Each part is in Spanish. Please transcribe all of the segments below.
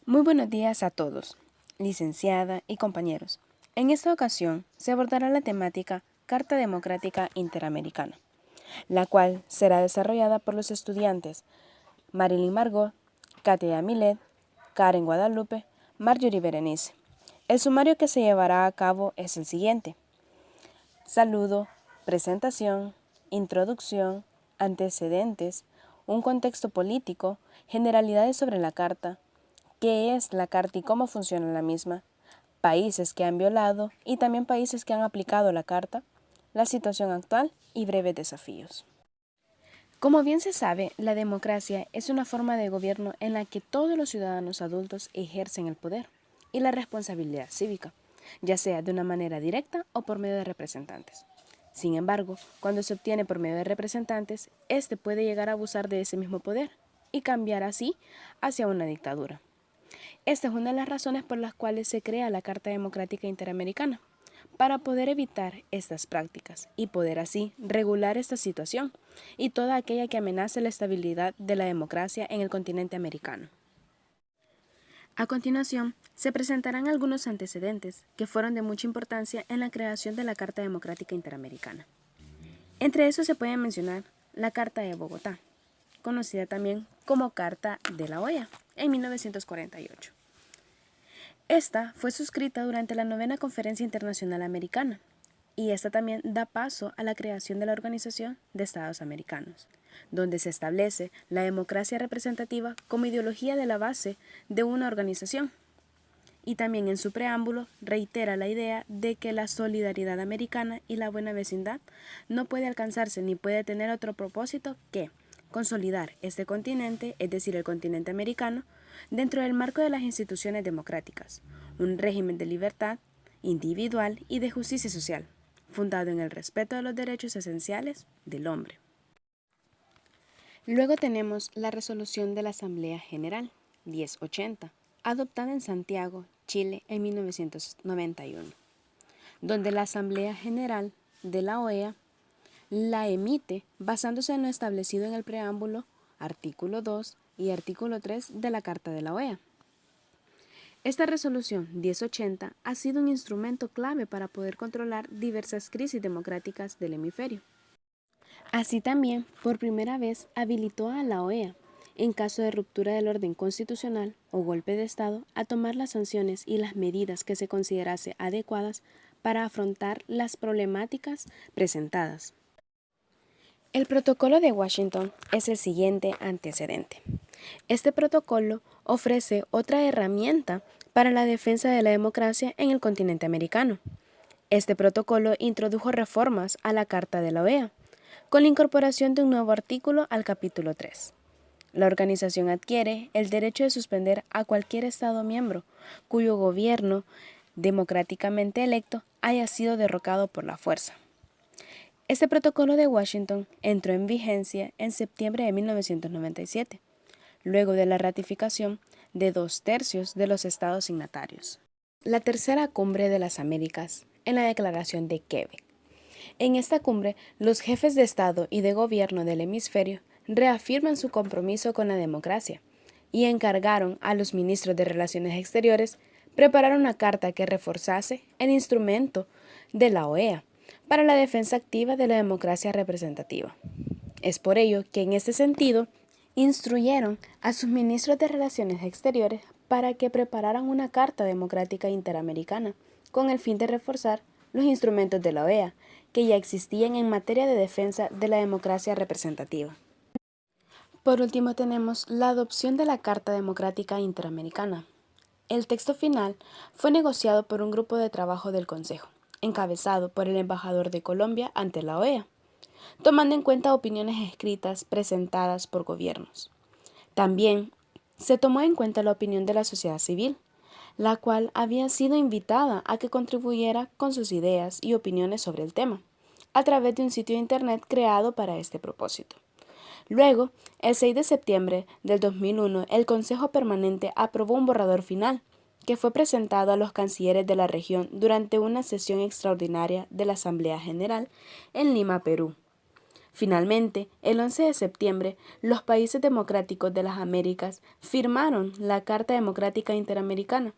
Muy buenos días a todos, licenciada y compañeros. En esta ocasión se abordará la temática Carta Democrática Interamericana, la cual será desarrollada por los estudiantes Marilyn Margot, Katia Milet, Karen Guadalupe, Marjorie Berenice. El sumario que se llevará a cabo es el siguiente: saludo, presentación, introducción, antecedentes, un contexto político, generalidades sobre la Carta, qué es la Carta y cómo funciona la misma, países que han violado y también países que han aplicado la Carta, la situación actual y breves desafíos. Como bien se sabe, la democracia es una forma de gobierno en la que todos los ciudadanos adultos ejercen el poder y la responsabilidad cívica, ya sea de una manera directa o por medio de representantes. Sin embargo, cuando se obtiene por medio de representantes, éste puede llegar a abusar de ese mismo poder y cambiar así hacia una dictadura. Esta es una de las razones por las cuales se crea la Carta Democrática Interamericana, para poder evitar estas prácticas y poder así regular esta situación y toda aquella que amenace la estabilidad de la democracia en el continente americano. A continuación, se presentarán algunos antecedentes que fueron de mucha importancia en la creación de la Carta Democrática Interamericana. Entre esos se pueden mencionar la Carta de Bogotá, conocida también como Carta de la OEA, en 1948. Esta fue suscrita durante la Novena Conferencia Internacional Americana, y esta también da paso a la creación de la Organización de Estados Americanos, donde se establece la democracia representativa como ideología de la base de una organización. Y también en su preámbulo reitera la idea de que la solidaridad americana y la buena vecindad no puede alcanzarse ni puede tener otro propósito que consolidar este continente, es decir, el continente americano, dentro del marco de las instituciones democráticas, un régimen de libertad individual y de justicia social, fundado en el respeto de los derechos esenciales del hombre. Luego tenemos la resolución de la Asamblea General 1080, adoptada en Santiago, Chile, en 1991, donde la Asamblea General de la OEA la emite basándose en lo establecido en el preámbulo, artículo 2 y artículo 3 de la Carta de la OEA. Esta resolución 1080 ha sido un instrumento clave para poder controlar diversas crisis democráticas del hemisferio. Así también, por primera vez, habilitó a la OEA, en caso de ruptura del orden constitucional o golpe de Estado, a tomar las sanciones y las medidas que se considerase adecuadas para afrontar las problemáticas presentadas. El Protocolo de Washington es el siguiente antecedente. Este protocolo ofrece otra herramienta para la defensa de la democracia en el continente americano. Este protocolo introdujo reformas a la Carta de la OEA, con la incorporación de un nuevo artículo al capítulo 3. La organización adquiere el derecho de suspender a cualquier Estado miembro cuyo gobierno democráticamente electo haya sido derrocado por la fuerza. Este protocolo de Washington entró en vigencia en septiembre de 1997, luego de la ratificación de 2/3 de los estados signatarios. La tercera cumbre de las Américas, en la Declaración de Quebec. En esta cumbre, los jefes de Estado y de Gobierno del hemisferio reafirman su compromiso con la democracia y encargaron a los ministros de Relaciones Exteriores preparar una carta que reforzase el instrumento de la OEA para la defensa activa de la democracia representativa. Es por ello que en este sentido instruyeron a sus ministros de Relaciones Exteriores para que prepararan una Carta Democrática Interamericana con el fin de reforzar los instrumentos de la OEA que ya existían en materia de defensa de la democracia representativa. Por último tenemos la adopción de la Carta Democrática Interamericana. El texto final fue negociado por un grupo de trabajo del Consejo, encabezado por el embajador de Colombia ante la OEA, tomando en cuenta opiniones escritas presentadas por gobiernos. También se tomó en cuenta la opinión de la sociedad civil, la cual había sido invitada a que contribuyera con sus ideas y opiniones sobre el tema, a través de un sitio de internet creado para este propósito. Luego, el 6 de septiembre del 2001, el Consejo Permanente aprobó un borrador final, que fue presentado a los cancilleres de la región durante una sesión extraordinaria de la Asamblea General en Lima, Perú. Finalmente, el 11 de septiembre, los países democráticos de las Américas firmaron la Carta Democrática Interamericana,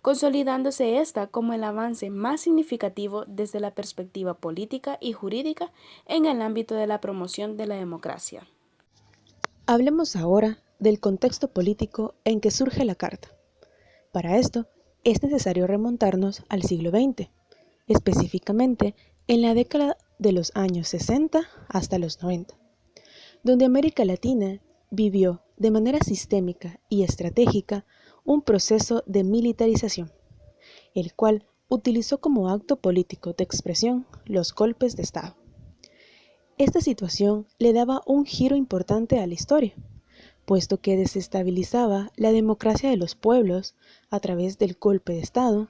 consolidándose esta como el avance más significativo desde la perspectiva política y jurídica en el ámbito de la promoción de la democracia. Hablemos ahora del contexto político en que surge la Carta. Para esto, es necesario remontarnos al siglo XX, específicamente en la década de los años 60 hasta los 90, donde América Latina vivió de manera sistémica y estratégica un proceso de militarización, el cual utilizó como acto político de expresión los golpes de Estado. Esta situación le daba un giro importante a la historia, puesto que desestabilizaba la democracia de los pueblos a través del golpe de Estado,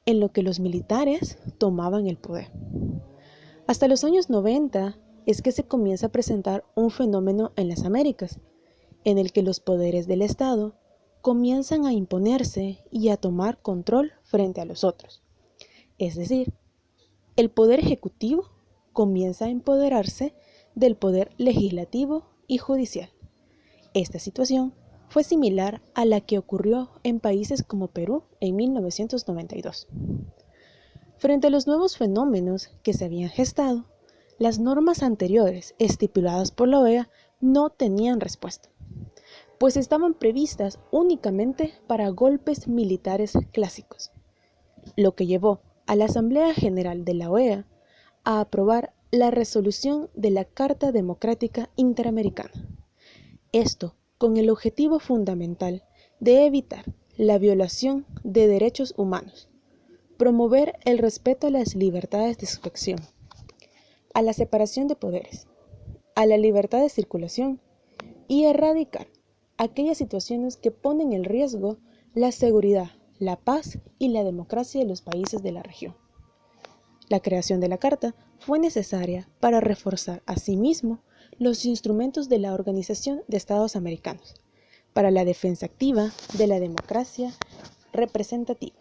en lo que los militares tomaban el poder. Hasta los años 90 es que se comienza a presentar un fenómeno en las Américas, en el que los poderes del Estado comienzan a imponerse y a tomar control frente a los otros. Es decir, el poder ejecutivo comienza a empoderarse del poder legislativo y judicial. Esta situación fue similar a la que ocurrió en países como Perú en 1992. Frente a los nuevos fenómenos que se habían gestado, las normas anteriores estipuladas por la OEA no tenían respuesta, pues estaban previstas únicamente para golpes militares clásicos, lo que llevó a la Asamblea General de la OEA a aprobar la resolución de la Carta Democrática Interamericana. Esto con el objetivo fundamental de evitar la violación de derechos humanos, promover el respeto a las libertades de expresión, a la separación de poderes, a la libertad de circulación y erradicar aquellas situaciones que ponen en riesgo la seguridad, la paz y la democracia de los países de la región. La creación de la Carta fue necesaria para reforzar asimismo los instrumentos de la Organización de Estados Americanos para la defensa activa de la democracia representativa.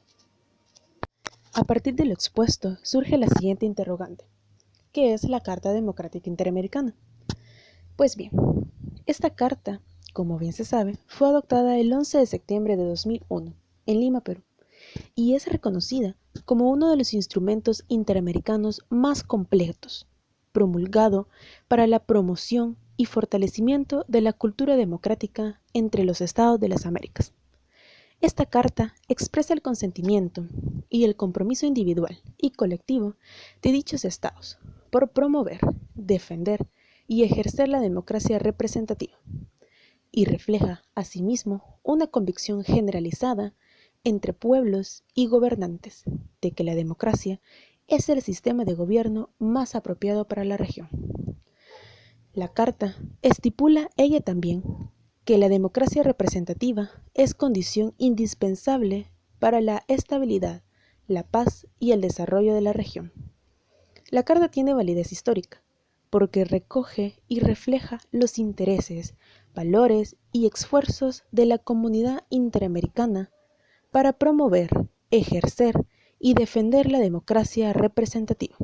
A partir de lo expuesto surge la siguiente interrogante: ¿qué es la Carta Democrática Interamericana? Pues bien, esta carta, como bien se sabe, fue adoptada el 11 de septiembre de 2001 en Lima, Perú, y es reconocida como uno de los instrumentos interamericanos más completos, promulgado para la promoción y fortalecimiento de la cultura democrática entre los estados de las Américas. Esta carta expresa el consentimiento y el compromiso individual y colectivo de dichos estados por promover, defender y ejercer la democracia representativa, y refleja asimismo una convicción generalizada entre pueblos y gobernantes de que la democracia es el sistema de gobierno más apropiado para la región. La Carta estipula ella también que la democracia representativa es condición indispensable para la estabilidad, la paz y el desarrollo de la región. La Carta tiene validez histórica, porque recoge y refleja los intereses, valores y esfuerzos de la comunidad interamericana para promover, ejercer y defender la democracia representativa,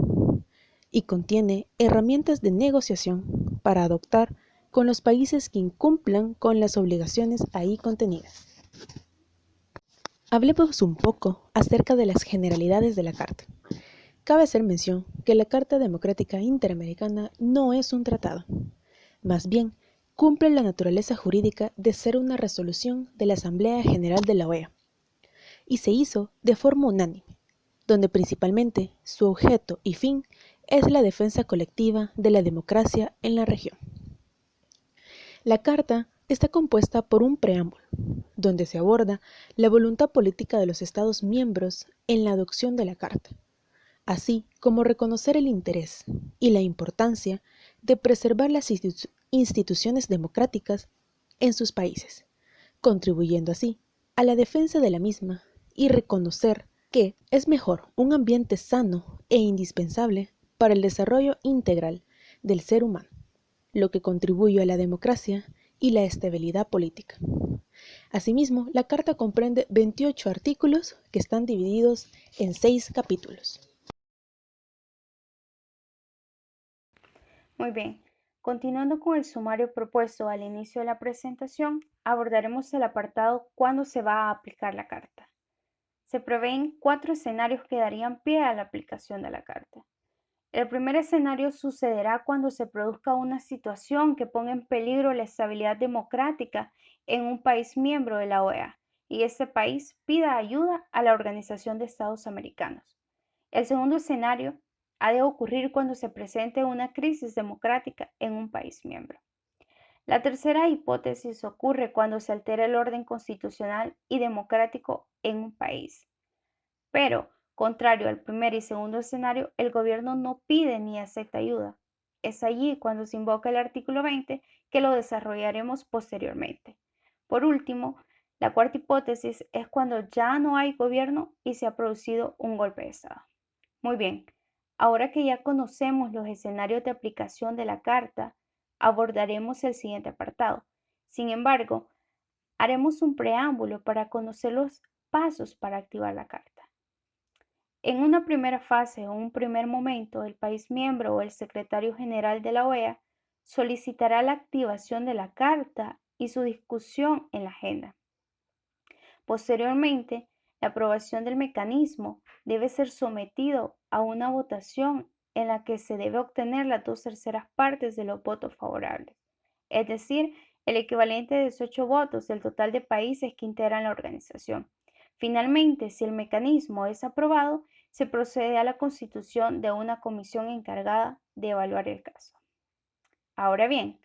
y contiene herramientas de negociación para adoptar con los países que incumplan con las obligaciones ahí contenidas. Hablemos un poco acerca de las generalidades de la Carta. Cabe hacer mención que la Carta Democrática Interamericana no es un tratado, más bien cumple la naturaleza jurídica de ser una resolución de la Asamblea General de la OEA, y se hizo de forma unánime, donde principalmente su objeto y fin es la defensa colectiva de la democracia en la región. La Carta está compuesta por un preámbulo, donde se aborda la voluntad política de los Estados miembros en la adopción de la Carta, así como reconocer el interés y la importancia de preservar las instituciones democráticas en sus países, contribuyendo así a la defensa de la misma y reconocer que es mejor un ambiente sano e indispensable para el desarrollo integral del ser humano, lo que contribuye a la democracia y la estabilidad política. Asimismo, la Carta comprende 28 artículos que están divididos en 6 capítulos. Muy bien. Continuando con el sumario propuesto al inicio de la presentación, abordaremos el apartado ¿Cuándo se va a aplicar la Carta? Se prevén 4 escenarios que darían pie a la aplicación de la Carta. El primer escenario sucederá cuando se produzca una situación que ponga en peligro la estabilidad democrática en un país miembro de la OEA y ese país pida ayuda a la Organización de Estados Americanos. El segundo escenario ha de ocurrir cuando se presente una crisis democrática en un país miembro. La tercera hipótesis ocurre cuando se altera el orden constitucional y democrático en un país. Pero, contrario al primer y segundo escenario, el gobierno no pide ni acepta ayuda. Es allí cuando se invoca el artículo 20 que lo desarrollaremos posteriormente. Por último, la cuarta hipótesis es cuando ya no hay gobierno y se ha producido un golpe de Estado. Muy bien, ahora que ya conocemos los escenarios de aplicación de la Carta, abordaremos el siguiente apartado. Sin embargo, haremos un preámbulo para conocer los pasos para activar la Carta. En una primera fase o un primer momento, el país miembro o el secretario general de la OEA solicitará la activación de la Carta y su discusión en la agenda. Posteriormente, la aprobación del mecanismo debe ser sometido a una votación en la que se debe obtener las 2/3 partes de los votos favorables, es decir, el equivalente de 18 votos del total de países que integran la organización. Finalmente, si el mecanismo es aprobado, se procede a la constitución de una comisión encargada de evaluar el caso. Ahora bien,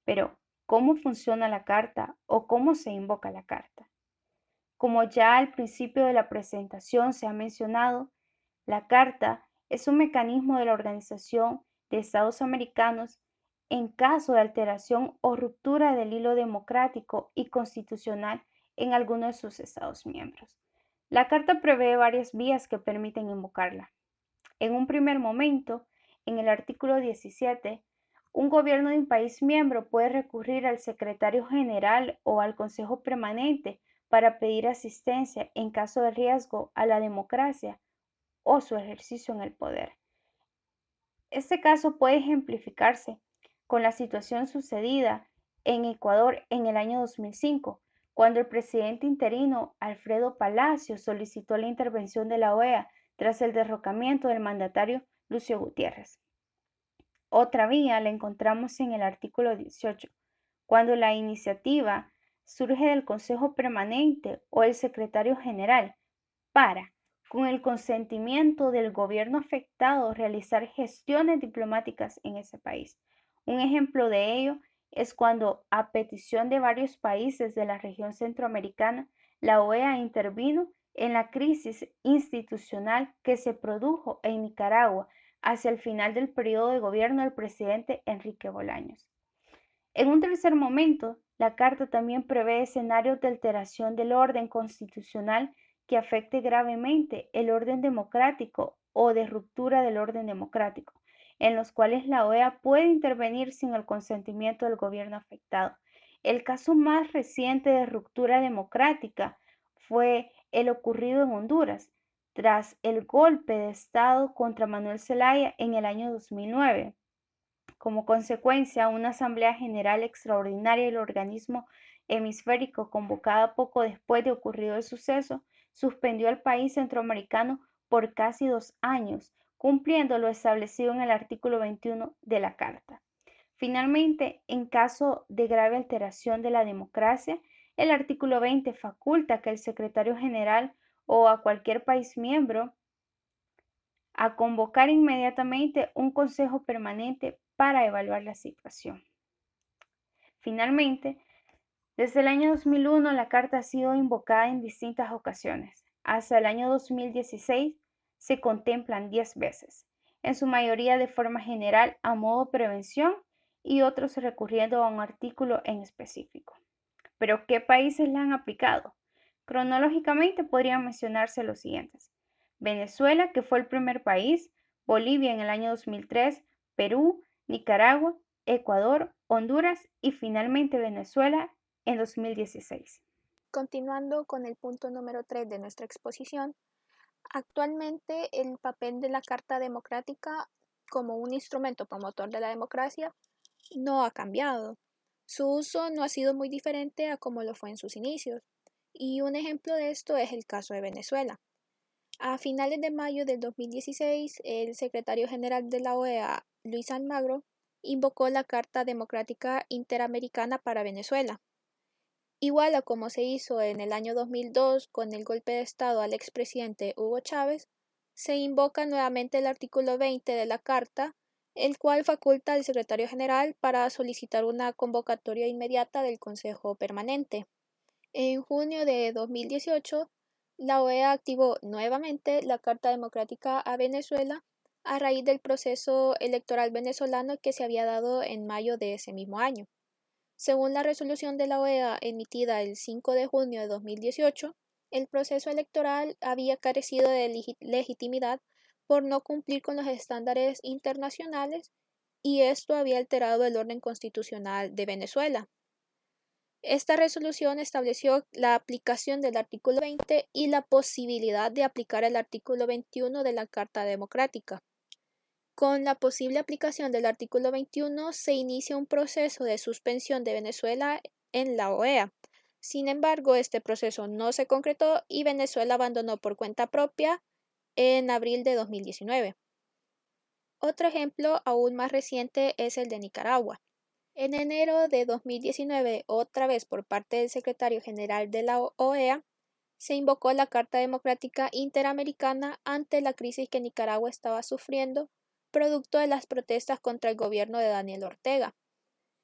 pero ¿cómo funciona la Carta o cómo se invoca la Carta? Como ya al principio de la presentación se ha mencionado, la Carta es un mecanismo de la Organización de Estados Americanos en caso de alteración o ruptura del hilo democrático y constitucional en alguno de sus Estados miembros. La Carta prevé varias vías que permiten invocarla. En un primer momento, en el artículo 17, un gobierno de un país miembro puede recurrir al secretario general o al Consejo Permanente para pedir asistencia en caso de riesgo a la democracia o su ejercicio en el poder. Este caso puede ejemplificarse con la situación sucedida en Ecuador en el año 2005, cuando el presidente interino Alfredo Palacio solicitó la intervención de la OEA tras el derrocamiento del mandatario Lucio Gutiérrez. Otra vía la encontramos en el artículo 18, cuando la iniciativa surge del Consejo Permanente o el secretario general para, con el consentimiento del gobierno afectado, realizar gestiones diplomáticas en ese país. Un ejemplo de ello es cuando, a petición de varios países de la región centroamericana, la OEA intervino en la crisis institucional que se produjo en Nicaragua hacia el final del periodo de gobierno del presidente Enrique Bolaños. En un tercer momento, la Carta también prevé escenarios de alteración del orden constitucional que afecte gravemente el orden democrático o de ruptura del orden democrático, en los cuales la OEA puede intervenir sin el consentimiento del gobierno afectado. El caso más reciente de ruptura democrática fue el ocurrido en Honduras, tras el golpe de Estado contra Manuel Zelaya en el año 2009. Como consecuencia, una Asamblea General Extraordinaria del organismo hemisférico, convocada poco después de ocurrido el suceso, suspendió al país centroamericano por casi 2 años, cumpliendo lo establecido en el artículo 21 de la Carta. Finalmente, en caso de grave alteración de la democracia, el artículo 20 faculta que el secretario general o a cualquier país miembro a convocar inmediatamente un consejo permanente para evaluar la situación. Finalmente, desde el año 2001 la Carta ha sido invocada en distintas ocasiones. Hasta el año 2016 se contemplan 10 veces, en su mayoría de forma general a modo de prevención y otros recurriendo a un artículo en específico. ¿Pero qué países la han aplicado? Cronológicamente podrían mencionarse los siguientes: Venezuela, que fue el primer país; Bolivia en el año 2003; Perú; Nicaragua; Ecuador; Honduras y finalmente Venezuela en 2016. Continuando con el punto número 3 de nuestra exposición, actualmente el papel de la Carta Democrática como un instrumento promotor de la democracia no ha cambiado. Su uso no ha sido muy diferente a como lo fue en sus inicios, y un ejemplo de esto es el caso de Venezuela. A finales de mayo del 2016, el secretario general de la OEA, Luis Almagro, invocó la Carta Democrática Interamericana para Venezuela. Igual a como se hizo en el año 2002 con el golpe de Estado al expresidente Hugo Chávez, se invoca nuevamente el artículo 20 de la Carta, el cual faculta al secretario general para solicitar una convocatoria inmediata del Consejo Permanente. En junio de 2018, la OEA activó nuevamente la Carta Democrática a Venezuela a raíz del proceso electoral venezolano que se había dado en mayo de ese mismo año. Según la resolución de la OEA emitida el 5 de junio de 2018, el proceso electoral había carecido de legitimidad por no cumplir con los estándares internacionales y esto había alterado el orden constitucional de Venezuela. Esta resolución estableció la aplicación del artículo 20 y la posibilidad de aplicar el artículo 21 de la Carta Democrática. Con la posible aplicación del artículo 21 se inicia un proceso de suspensión de Venezuela en la OEA. Sin embargo, este proceso no se concretó y Venezuela abandonó por cuenta propia en abril de 2019. Otro ejemplo aún más reciente es el de Nicaragua. En enero de 2019, otra vez por parte del secretario general de la OEA, se invocó la Carta Democrática Interamericana ante la crisis que Nicaragua estaba sufriendo producto de las protestas contra el gobierno de Daniel Ortega.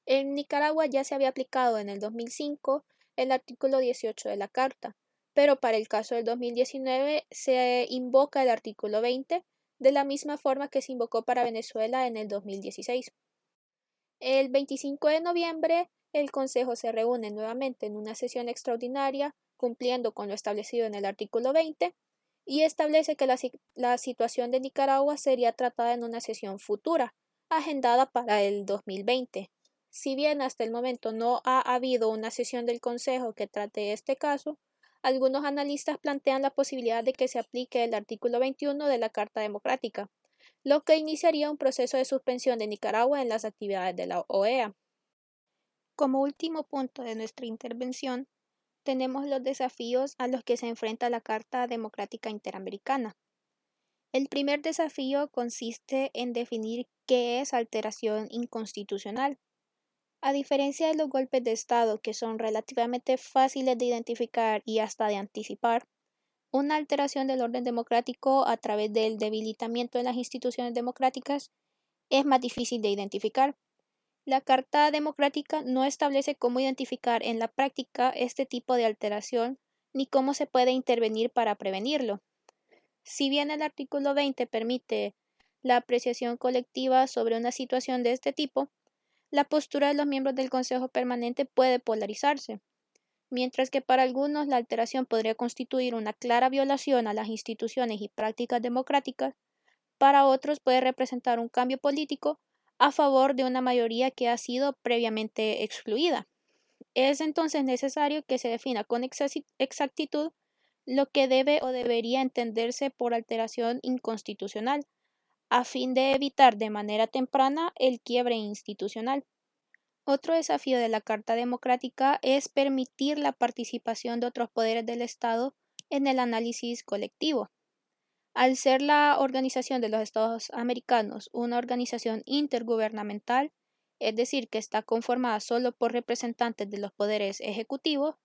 En Nicaragua ya se había aplicado en el 2005 el artículo 18 de la Carta, pero para el caso del 2019 se invoca el artículo 20 de la misma forma que se invocó para Venezuela en el 2016. El 25 de noviembre, el Consejo se reúne nuevamente en una sesión extraordinaria, cumpliendo con lo establecido en el artículo 20, y establece que la situación de Nicaragua sería tratada en una sesión futura, agendada para el 2020. Si bien hasta el momento no ha habido una sesión del Consejo que trate este caso, algunos analistas plantean la posibilidad de que se aplique el artículo 21 de la Carta Democrática, lo que iniciaría un proceso de suspensión de Nicaragua en las actividades de la OEA. Como último punto de nuestra intervención, tenemos los desafíos a los que se enfrenta la Carta Democrática Interamericana. El primer desafío consiste en definir qué es alteración inconstitucional. A diferencia de los golpes de Estado, que son relativamente fáciles de identificar y hasta de anticipar, una alteración del orden democrático a través del debilitamiento de las instituciones democráticas es más difícil de identificar. La Carta Democrática no establece cómo identificar en la práctica este tipo de alteración ni cómo se puede intervenir para prevenirlo. Si bien el artículo 20 permite la apreciación colectiva sobre una situación de este tipo, la postura de los miembros del Consejo Permanente puede polarizarse. Mientras que para algunos la alteración podría constituir una clara violación a las instituciones y prácticas democráticas, para otros puede representar un cambio político a favor de una mayoría que ha sido previamente excluida. Es entonces necesario que se defina con exactitud lo que debe o debería entenderse por alteración inconstitucional, a fin de evitar de manera temprana el quiebre institucional. Otro desafío de la Carta Democrática es permitir la participación de otros poderes del Estado en el análisis colectivo. Al ser la Organización de los Estados Americanos una organización intergubernamental, es decir, que está conformada solo por representantes de los poderes ejecutivos,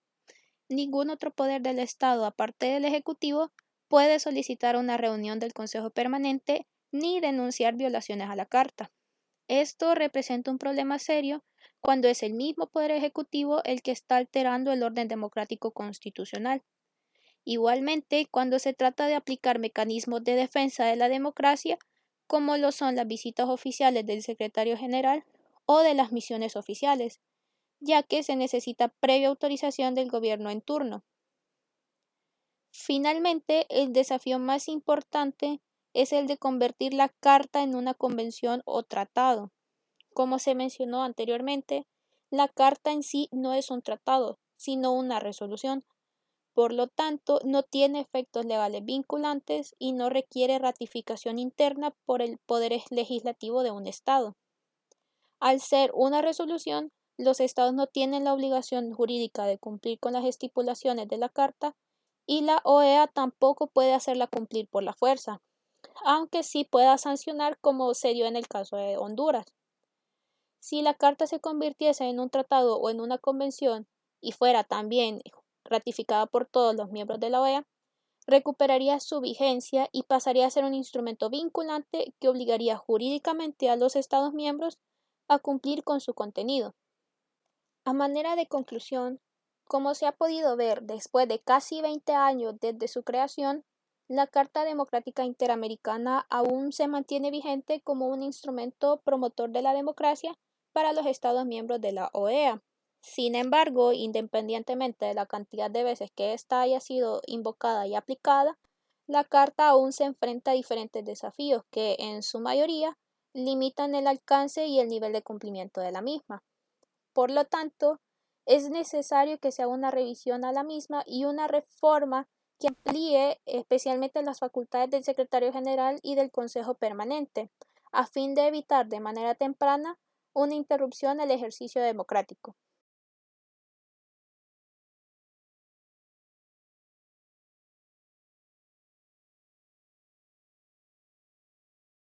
ningún otro poder del Estado aparte del Ejecutivo puede solicitar una reunión del Consejo Permanente ni denunciar violaciones a la Carta. Esto representa un problema serio cuando es el mismo Poder Ejecutivo el que está alterando el orden democrático constitucional. Igualmente, cuando se trata de aplicar mecanismos de defensa de la democracia, como lo son las visitas oficiales del secretario general o de las misiones oficiales, ya que se necesita previa autorización del gobierno en turno. Finalmente, el desafío más importante es el de convertir la Carta en una convención o tratado. Como se mencionó anteriormente, la Carta en sí no es un tratado, sino una resolución. Por lo tanto, no tiene efectos legales vinculantes y no requiere ratificación interna por el poder legislativo de un Estado. Al ser una resolución, los estados no tienen la obligación jurídica de cumplir con las estipulaciones de la Carta y la OEA tampoco puede hacerla cumplir por la fuerza, aunque sí pueda sancionar como se dio en el caso de Honduras. Si la Carta se convirtiese en un tratado o en una convención y fuera también ratificada por todos los miembros de la OEA, recuperaría su vigencia y pasaría a ser un instrumento vinculante que obligaría jurídicamente a los Estados miembros a cumplir con su contenido. A manera de conclusión, como se ha podido ver después de casi 20 años desde su creación, la Carta Democrática Interamericana aún se mantiene vigente como un instrumento promotor de la democracia para los Estados miembros de la OEA. Sin embargo, independientemente de la cantidad de veces que ésta haya sido invocada y aplicada, la Carta aún se enfrenta a diferentes desafíos que, en su mayoría, limitan el alcance y el nivel de cumplimiento de la misma. Por lo tanto, es necesario que se haga una revisión a la misma y una reforma que amplíe especialmente las facultades del Secretario General y del Consejo Permanente, a fin de evitar de manera temprana una interrupción del ejercicio democrático.